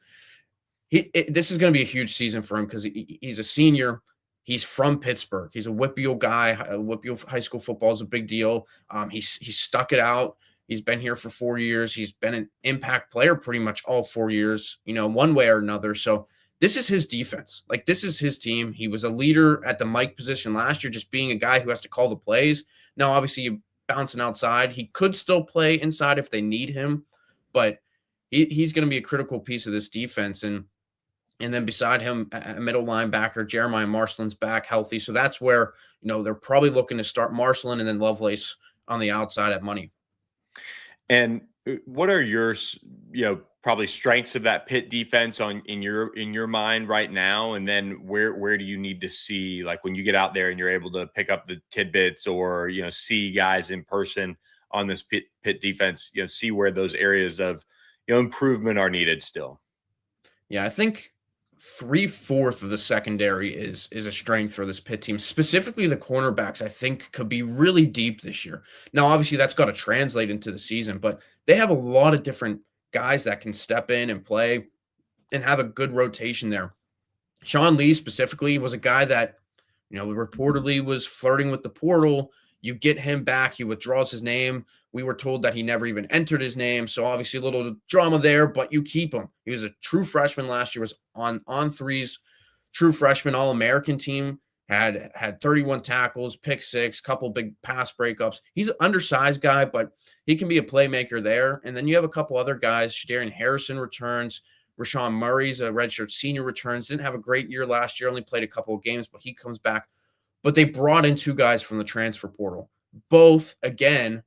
This is going to be a huge season for him because he's a senior. He's from Pittsburgh. He's a Whitfield guy. Whitfield high school football is a big deal. He's stuck it out. He's been here for 4 years. He's been an impact player pretty much all 4 years, one way or another. So this is his defense. Like, this is his team. He was a leader at the Mike position last year, just being a guy who has to call the plays. Now, obviously, you're bouncing outside. He could still play inside if they need him, but he's going to be a critical piece of this defense. And then beside him, a middle linebacker, Jeremiah Marcelin's back healthy. So that's where, they're probably looking to start Marcelin and then Lovelace on the outside at money. And what are your, probably strengths of that Pitt defense in your mind right now? And then where do you need to see, like when you get out there and you're able to pick up the tidbits or, see guys in person on this Pitt defense, see where those areas of, improvement are needed still? Yeah, I think 3/4 of the secondary is a strength for this Pitt team. Specifically, the cornerbacks, I think, could be really deep this year. Now, obviously, that's got to translate into the season, but they have a lot of different guys that can step in and play and have a good rotation there. Sean Lee specifically was a guy that, reportedly was flirting with the portal. You get him back, he withdraws his name. We were told that he never even entered his name. So obviously a little drama there, but you keep him. He was a true freshman last year, was on On3's true freshman All-American team, had 31 tackles, pick six, couple big pass breakups. He's an undersized guy, but he can be a playmaker there. And then you have a couple other guys. Shadarian Harrison returns. Rashawn Murray's a redshirt senior returns. Didn't have a great year last year, only played a couple of games, but he comes back. But they brought in 2 guys from the transfer portal. Both, again,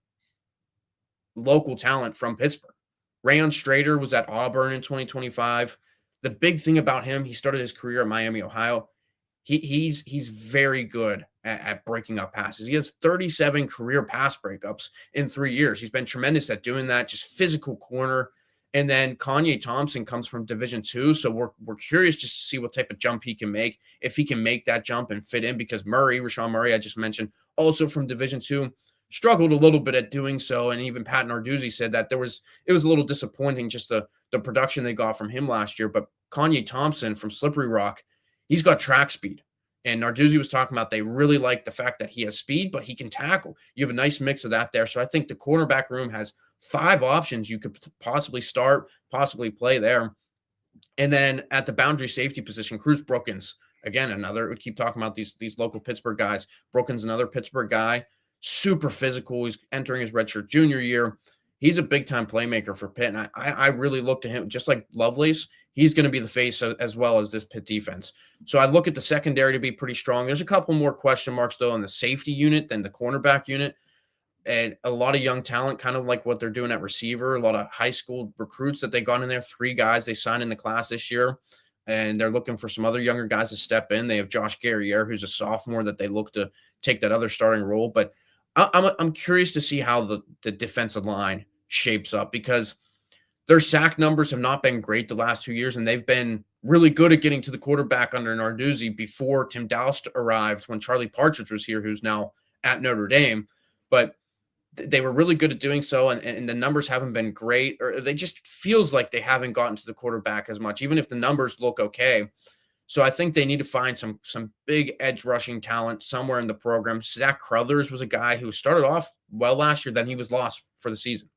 local talent from Pittsburgh. Rayon Strader was at Auburn in 2025. The big thing about him, he started his career at Miami, Ohio. He's very good at breaking up passes. He has 37 career pass breakups in 3 years. He's been tremendous at doing that, just physical corner. And then Kanye Thompson comes from Division II, so we're curious just to see what type of jump he can make, if he can make that jump and fit in, because Rashawn Murray, I just mentioned, also from Division II, struggled a little bit at doing so, and even Pat Narduzzi said that it was a little disappointing just the production they got from him last year. But Kanye Thompson from Slippery Rock, he's got track speed. And Narduzzi was talking about they really like the fact that he has speed, but he can tackle. You have a nice mix of that there. So I think the cornerback room has 5 options you could possibly start, possibly play there. And then at the boundary safety position, Cruz Brookins, again, another, we keep talking about these local Pittsburgh guys. Brookins, another Pittsburgh guy, super physical. He's entering his redshirt junior year. He's a big-time playmaker for Pitt, and I really look to him, just like Lovelace, he's going to be the face as well as this Pitt defense. So I look at the secondary to be pretty strong. There's a couple more question marks, though, on the safety unit than the cornerback unit. and a lot of young talent, kind of like what they're doing at receiver. A lot of high school recruits that they got in there. 3 guys they signed in the class this year, and they're looking for some other younger guys to step in. They have Josh Guerriere, who's a sophomore, that they look to take that other starting role. But I'm curious to see how the defensive line shapes up, because their sack numbers have not been great the last 2 years, and they've been really good at getting to the quarterback under Narduzzi before Tim Doust arrived, when Charlie Partridge was here, who's now at Notre Dame. But they were really good at doing so, and the numbers haven't been great, or they just feels like they haven't gotten to the quarterback as much, even if the numbers look okay. So I think they need to find some big edge rushing talent somewhere in the program. Zach Crothers was a guy who started off well last year, then he was lost for the season.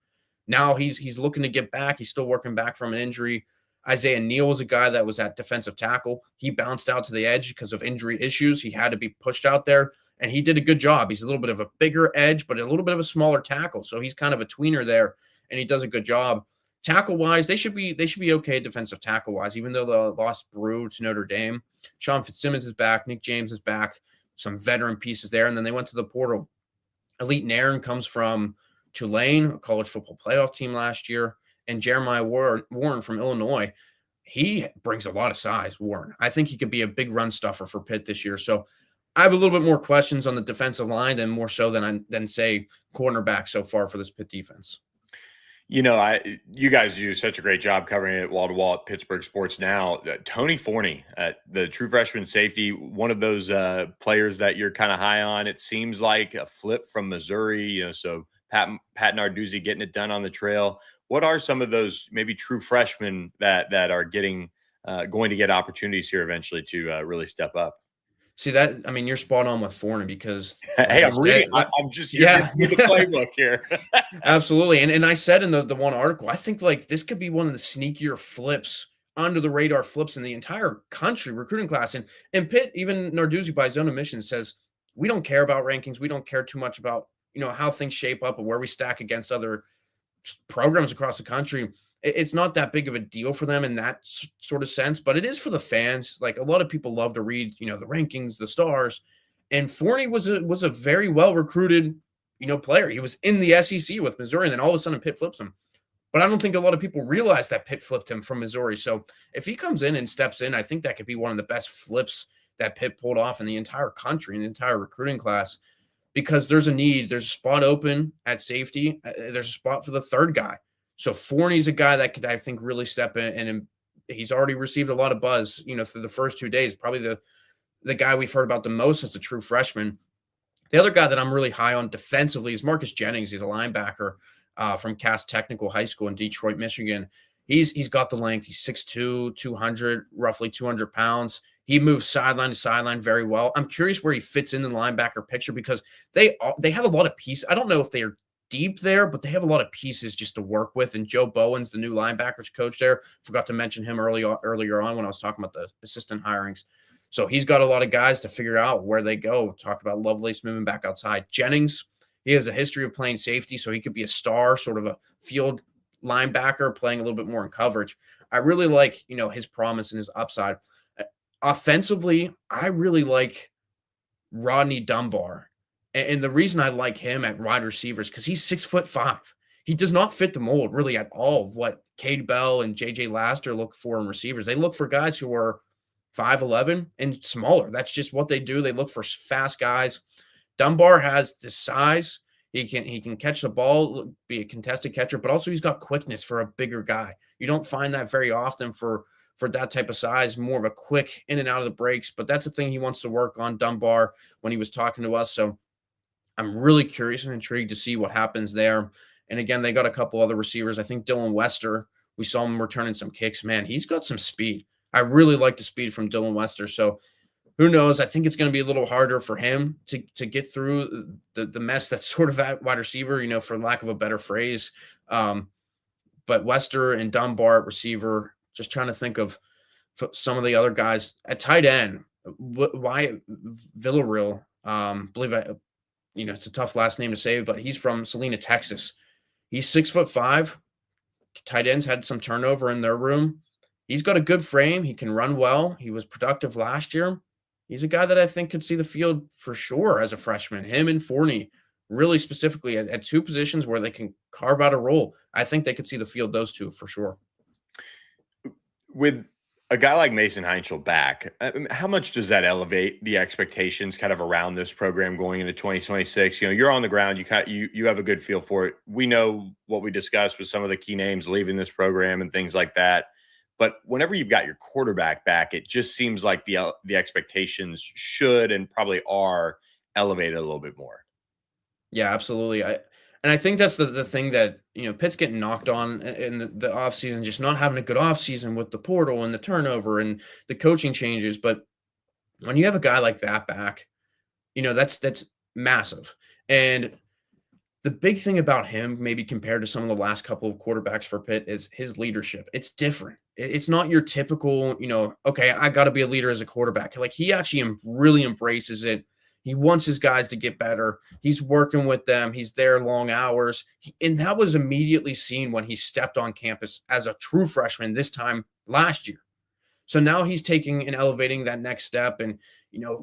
Now he's looking to get back. He's still working back from an injury. Isaiah Neal was a guy that was at defensive tackle. He bounced out to the edge because of injury issues. He had to be pushed out there, and he did a good job. He's a little bit of a bigger edge, but a little bit of a smaller tackle. So he's kind of a tweener there, and he does a good job. Tackle-wise, they should be okay defensive tackle-wise, even though they lost Brew to Notre Dame. Sean Fitzsimmons is back. Nick James is back. Some veteran pieces there, and then they went to the portal. Elite Nairn comes from Tulane, a college football playoff team last year, and Jeremiah Warren from Illinois. He brings a lot of size, Warren. I think he could be a big run stuffer for Pitt this year. So I have a little bit more questions on the defensive line more so than say cornerback so far for this Pitt defense. You know, you guys do such a great job covering it wall to wall at Pittsburgh Sports Now. Tony Forney, the true freshman safety, one of those players that you're kind of high on. It seems like a flip from Missouri. So Pat Narduzzi getting it done on the trail. What are some of those maybe true freshmen that are going to get opportunities here eventually to really step up? See that? I mean, you're spot on with Forney, because hey, I'm reading. I'm just the playbook here. Absolutely, and I said in the one article, I think like this could be one of the sneakier flips, under the radar flips in the entire country recruiting class. And Pitt, even Narduzzi by his own admission, says we don't care about rankings. We don't care too much about how things shape up and where we stack against other programs across the country. It's not that big of a deal for them in that sort of sense, but it is for the fans. Like, a lot of people love to read, the rankings, the stars, and Forney was a very well recruited, player. He was in the SEC with Missouri, and then all of a sudden Pitt flips him. But I don't think a lot of people realize that Pitt flipped him from Missouri. So if he comes in and steps in, I think that could be one of the best flips that Pitt pulled off in the entire country, in the entire recruiting class, because there's a need. There's a spot open at safety. There's a spot for the third guy. So Forney's a guy that could, I think, really step in, and he's already received a lot of buzz, through the first 2 days. Probably the guy we've heard about the most as a true freshman. The other guy that I'm really high on defensively is Marcus Jennings. He's a linebacker from Cass Technical High School in Detroit, Michigan. He's got the length. He's 6'2", 200, roughly 200 pounds. He moves sideline to sideline very well. I'm curious where he fits in the linebacker picture, because they have a lot of pieces. I don't know if they're deep there, but they have a lot of pieces just to work with. And Joe Bowen's the new linebackers coach there. Forgot to mention him earlier on when I was talking about the assistant hirings. So he's got a lot of guys to figure out where they go. Talked about Lovelace moving back outside. Jennings, he has a history of playing safety, so he could be a star, sort of a field linebacker, playing a little bit more in coverage. I really like, his promise and his upside. Offensively, I really like Rodney Dunbar. And the reason I like him at wide receiver is because he's 6'5". He does not fit the mold really at all of what Cade Bell and JJ Laster look for in receivers. They look for guys who are 5'11" and smaller. That's just what they do. They look for fast guys. Dunbar has the size. He can catch the ball, be a contested catcher, but also he's got quickness for a bigger guy. You don't find that very often for that type of size, more of a quick in and out of the breaks. But that's the thing he wants to work on, Dunbar, when he was talking to us. So I'm really curious and intrigued to see what happens there. And again, they got a couple other receivers. I think Dylan Wester, we saw him returning some kicks. Man, he's got some speed. I really like the speed from Dylan Wester. So who knows? I think it's going to be a little harder for him to get through the mess that's sort of at wide receiver, for lack of a better phrase. But Wester and Dunbar at receiver, just trying to think of some of the other guys at tight end. Why Villarreal? Believe it's a tough last name to say, but he's from Salina, Texas. He's 6'5". Tight ends had some turnover in their room. He's got a good frame. He can run well. He was productive last year. He's a guy that I think could see the field for sure as a freshman. Him and Forney, really specifically at two positions where they can carve out a role. I think they could see the field those two for sure. With a guy like Mason Heinzel back, how much does that elevate the expectations kind of around this program going into 2026? You're on the ground, you have a good feel for it. We know what we discussed with some of the key names leaving this program and things like that. But whenever you've got your quarterback back, it just seems like the expectations should and probably are elevated a little bit more. Yeah, absolutely. I think that's the thing that, Pitt's getting knocked on in the offseason, just not having a good offseason with the portal and the turnover and the coaching changes. But when you have a guy like that back, that's massive. And the big thing about him, maybe compared to some of the last couple of quarterbacks for Pitt, is his leadership. It's different. It's not your typical, okay, I got to be a leader as a quarterback. Like, he actually really embraces it. He wants his guys to get better. He's working with them. He's there long hours. And that was immediately seen when he stepped on campus as a true freshman this time last year. So now he's taking and elevating that next step. And,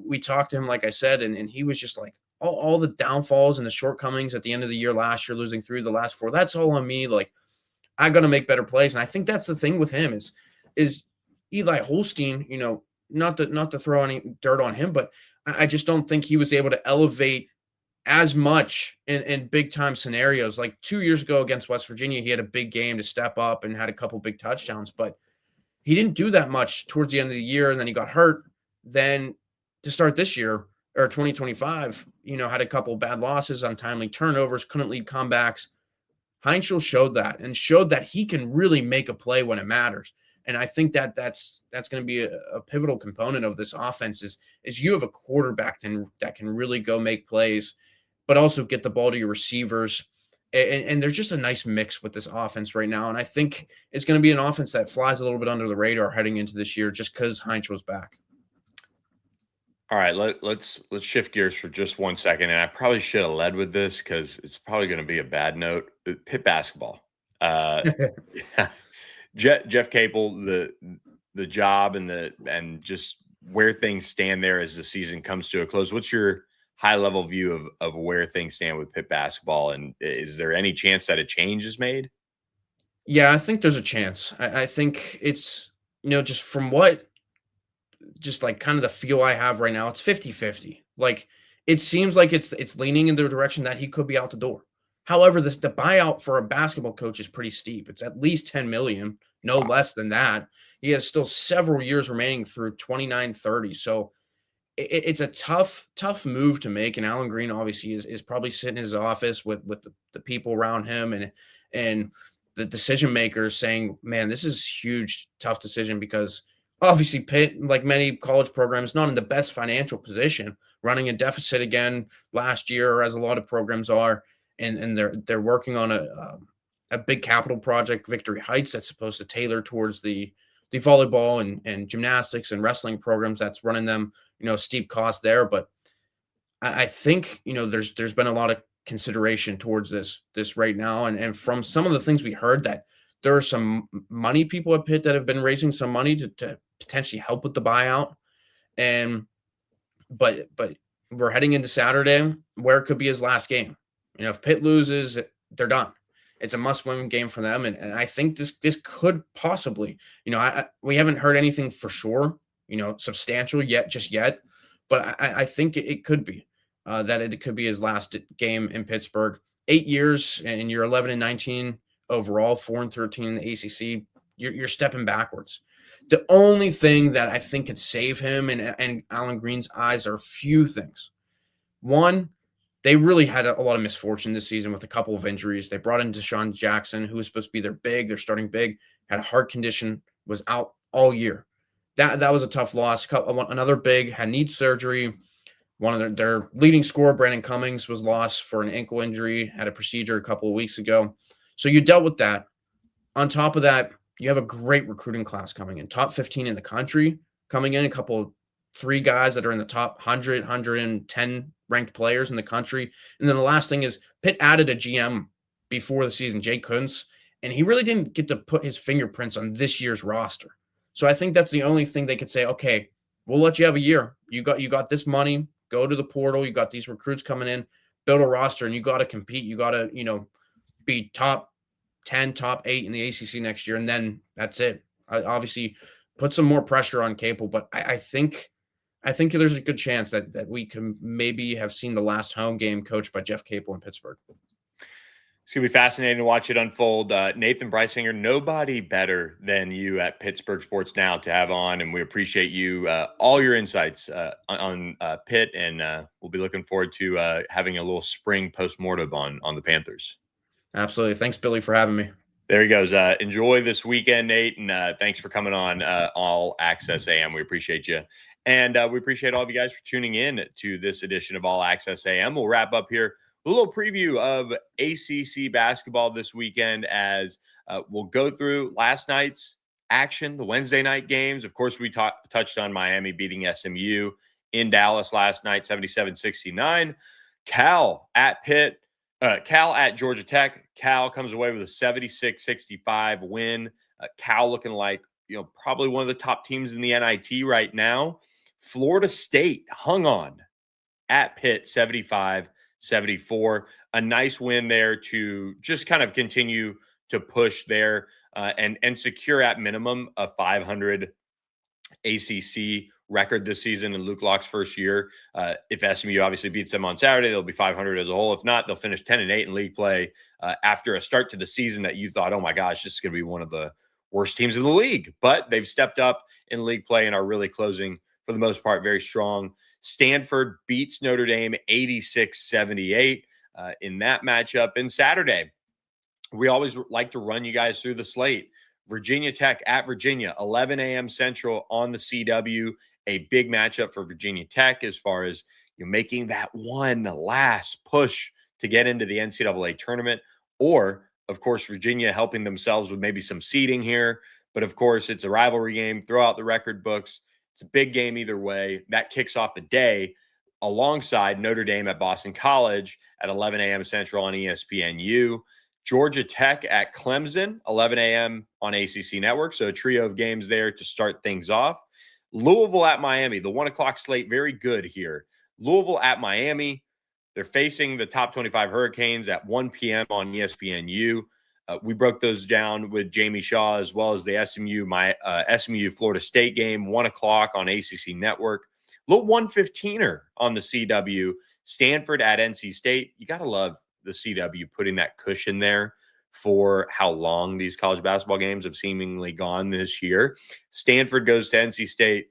we talked to him, like I said, and he was just like, all the downfalls and the shortcomings at the end of the year last year, losing 3 of the last 4, that's all on me. Like, I got to make better plays. And I think that's the thing with him is Eli Holstein, not to throw any dirt on him, but I just don't think he was able to elevate as much in big time scenarios. Like 2 years ago against West Virginia, he had a big game to step up and had a couple big touchdowns, but he didn't do that much towards the end of the year. And then he got hurt. Then to start this year or 2025, had a couple bad losses, untimely turnovers, couldn't lead comebacks. Heinzel showed that he can really make a play when it matters. And I think that's going to be a pivotal component of this offense is you have a quarterback that can really go make plays, but also get the ball to your receivers. And there's just a nice mix with this offense right now. And I think it's going to be an offense that flies a little bit under the radar heading into this year just because Heinzel's back. All right, let's shift gears for just 1 second. And I probably should have led with this because it's probably going to be a bad note. Pitt basketball. Jeff Capel, the job and just where things stand there as the season comes to a close. What's your high level view of where things stand with Pitt basketball? And is there any chance that a change is made? Yeah, I think there's a chance. I think it's, just from just like kind of the feel I have right now, it's 50-50. Like, it seems like it's leaning in the direction that he could be out the door. However, the buyout for a basketball coach is pretty steep. It's at least $10 million, no less than that. He has still several years remaining through 29-30. So it's a tough move to make. And Alan Green obviously is probably sitting in his office with the people around him and the decision makers saying, man, this is huge, tough decision, because obviously Pitt, like many college programs, not in the best financial position, running a deficit again last year, as a lot of programs are. And they're working on a big capital project, Victory Heights, that's supposed to tailor towards the volleyball and gymnastics and wrestling programs. That's running them, steep cost there. But I think, there's been a lot of consideration towards this right now. And from some of the things we heard, that there are some money people at Pitt that have been raising some money to potentially help with the buyout. But we're heading into Saturday where it could be his last game. If Pitt loses, they're done. It's a must-win game for them, and I think this could possibly, we haven't heard anything for sure, substantial just yet, but I think it could be that it could be his last game in Pittsburgh. 8 years, and you're 11-19 overall, 4-13 in the ACC. You're stepping backwards. The only thing that I think could save him and Alan Green's eyes are a few things. One, they really had a lot of misfortune this season with a couple of injuries. They brought in Deshaun Jackson, who was supposed to be their starting big, had a heart condition, was out all year. That was a tough loss. Another big had knee surgery. One of their leading scorer, Brandon Cummings, was lost for an ankle injury, had a procedure a couple of weeks ago. So you dealt with that. On top of that, you have a great recruiting class coming in, top 15 in the country coming in, 3 guys that are in the top 100, 110 ranked players in the country. And then the last thing is Pitt added a GM before the season, Jay Kuntz, and he really didn't get to put his fingerprints on this year's roster. So I think that's the only thing they could say, okay, we'll let you have a year. You got this money, go to the portal. You got these recruits coming in, build a roster and you got to compete. You got to, be top 10, top 8 in the ACC next year. And then that's it. Obviously put some more pressure on Capel, but I think there's a good chance that we can maybe have seen the last home game coached by Jeff Capel in Pittsburgh. It's going to be fascinating to watch it unfold. Nathan Breisinger, nobody better than you at Pittsburgh Sports Now to have on, and we appreciate you, all your insights on Pitt, and we'll be looking forward to having a little spring postmortem on the Panthers. Absolutely. Thanks, Billy, for having me. There he goes. Enjoy this weekend, Nate, and thanks for coming on All Access AM. We appreciate you. And we appreciate all of you guys for tuning in to this edition of All Access AM. We'll wrap up here. A little preview of ACC basketball this weekend as we'll go through last night's action, the Wednesday night games. Of course, we touched on Miami beating SMU in Dallas last night, 77-69. Cal at Pitt. Cal at Georgia Tech. Cal comes away with a 76-65 win. Cal looking like, probably one of the top teams in the NIT right now. Florida State hung on at Pitt, 75-74. A nice win there to just kind of continue to push there and secure at minimum a 500 ACC record this season in Luke Locke's first year. If SMU obviously beats them on Saturday, they'll be 500 as a whole. If not, they'll finish 10-8 in league play after a start to the season that you thought, oh my gosh, this is going to be one of the worst teams in the league. But they've stepped up in league play and are really closing, for the most part, very strong. Stanford beats Notre Dame 86-78 in that matchup. And Saturday, we always like to run you guys through the slate. Virginia Tech at Virginia, 11 a.m. Central on the CW. A big matchup for Virginia Tech as far as making that one last push to get into the NCAA tournament, or, of course, Virginia helping themselves with maybe some seeding here. But, of course, it's a rivalry game. Throw out the record books. It's a big game either way. That kicks off the day alongside Notre Dame at Boston College at 11 a.m. Central on ESPNU. Georgia Tech at Clemson, 11 a.m. on ACC Network. So a trio of games there to start things off. Louisville at Miami, the 1 o'clock slate, very good here. Louisville at Miami. They're facing the top 25 Hurricanes at 1 p.m. on ESPNU. We broke those down with Jamie Shaw as well as the SMU Florida State game, 1 o'clock on ACC Network. Little 115er on the CW. Stanford at NC State. You got to love the CW putting that cushion there for how long these college basketball games have seemingly gone this year. Stanford goes to NC State.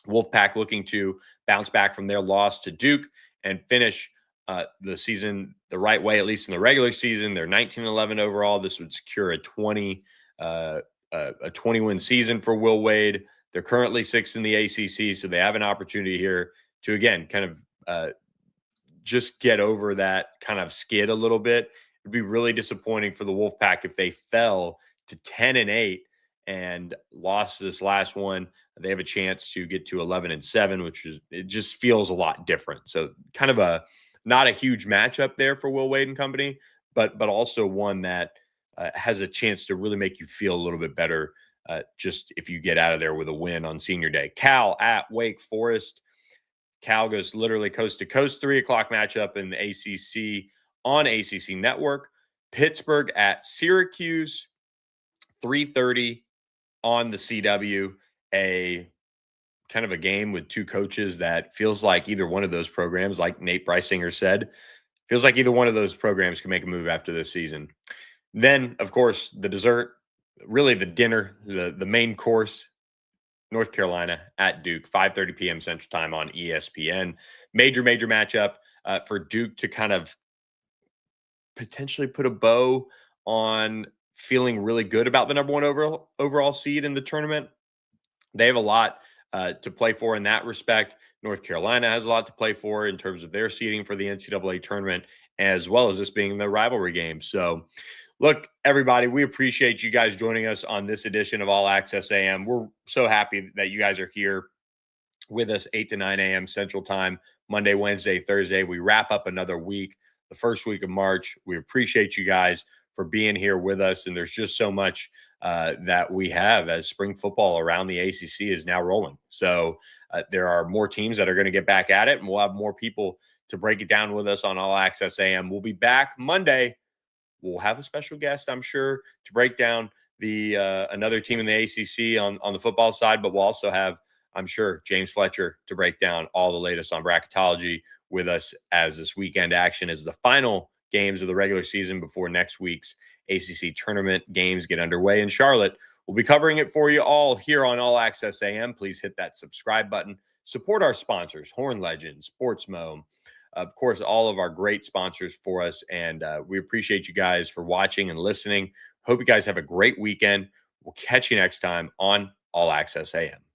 Wolfpack looking to bounce back from their loss to Duke and finish the season the right way, at least in the regular season. They're 19-11 overall. This would secure a 20-win season for Will Wade. They're currently 6th in the ACC, so they have an opportunity here to, again, kind of just get over that kind of skid a little bit. It'd be really disappointing for the Wolfpack if they fell to 10-8 and lost this last one. They have a chance to get to 11-7, which is, it just feels a lot different. So kind of not a huge matchup there for Will Wade and company, but also one that has a chance to really make you feel a little bit better just if you get out of there with a win on senior day. Cal at Wake Forest. Cal goes literally coast to coast, 3 o'clock matchup in the ACC on ACC Network. Pittsburgh at Syracuse, 3:30 on the CW. A kind of a game with two coaches that feels like either one of those programs, like Nate Breisinger said, feels like either one of those programs can make a move after this season. Then, of course, the dessert, really the dinner, the main course, North Carolina at Duke, 5:30 p.m. Central Time on ESPN. Major matchup for Duke to kind of potentially put a bow on feeling really good about the number one overall seed in the tournament. They have a lot to play for in that respect. North Carolina has a lot to play for in terms of their seeding for the NCAA tournament, as well as this being the rivalry game. So, look, everybody, we appreciate you guys joining us on this edition of All Access AM. We're so happy that you guys are here with us 8 to 9 a.m. Central Time, Monday, Wednesday, Thursday. We wrap up another week, the first week of March. We appreciate you guys for being here with us. And there's just so much that we have as spring football around the ACC is now rolling. So there are more teams that are going to get back at it, and we'll have more people to break it down with us on All Access AM. We'll be back Monday. We'll have a special guest, I'm sure, to break down the another team in the ACC on the football side, but we'll also have, I'm sure, James Fletcher to break down all the latest on bracketology with us as this weekend action is the final games of the regular season before next week's ACC tournament games get underway in Charlotte. We'll be covering it for you all here on All Access AM. Please hit that subscribe button. Support our sponsors, Horn Legends, Sportsmo, of course, all of our great sponsors for us. And we appreciate you guys for watching and listening. Hope you guys have a great weekend. We'll catch you next time on All Access AM.